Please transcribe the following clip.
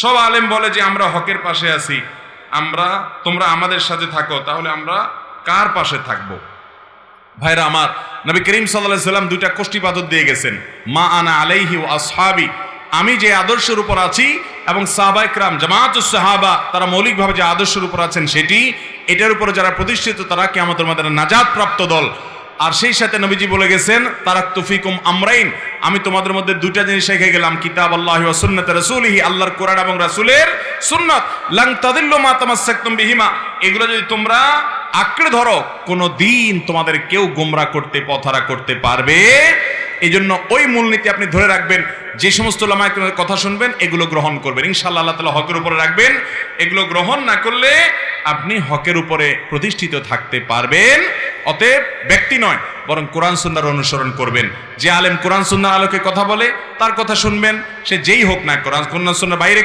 সব আলেম বলে যে আমরা হকের পাশে আছি, তোমরা আমাদের সাথে থাকো, তাহলে আমরা কার পাশে থাকবো? ভাইরা আমার, নবী করিম সাল্লাল্লাহু আলাইহি সাল্লাম দুইটা কষ্টিপাথর দিয়ে গেছেন, মা আনা আলাইহি ওয়া আসহাবি, আমি যে আদর্শের উপর আছি এবং সাহাবায়ে কেরাম জামাআতুস সাহাবা তারা মৌলিকভাবে যে আদর্শের উপর আছেন সেটি, এটার উপরে যারা প্রতিষ্ঠিত তারা কিয়ামতের ময়দানে নাজাত প্রাপ্ত দল। আর সেই সাথে নবীজি বলে গেছেন, তারাকতু ফিকুম আমরাইন, আমি তোমাদের মধ্যে দুইটা জিনিস রেখে গেলাম, কিতাবাল্লাহি ওয়া সুন্নাত রাসূলিহি, আল্লাহর কোরআন এবং রাসূলের সুন্নাত, লান তাদিল্লু মা তামাসসাকতুম বিহিমা, এগুলো যদি তোমরা আঁকড়ে ধরো কোনো দিন তোমাদের কেউ গোমরাহ করতে, পথহারা করতে পারবে। এই জন্য ওই মূলনীতি আপনি ধরে রাখবেন, যে সমস্ত উলামায়ে কেরামের কথা শুনবেন এগুলো গ্রহণ করবেন, ইনশাআল্লাহ আল্লাহ তাআলা হকের উপরে রাখবেন। এগুলো গ্রহণ না করলে আপনি হকের উপরে প্রতিষ্ঠিত থাকতে পারবেন। অতএব ব্যক্তি নয়, বরং কোরআন সুন্নাহর অনুসরণ করবেন। যে আলেম কোরআন সুন্নাহর আলোকে কথা বলে তার কথা শুনবেন, সে যেই হোক না, কোরআন সুন্নাহর বাইরে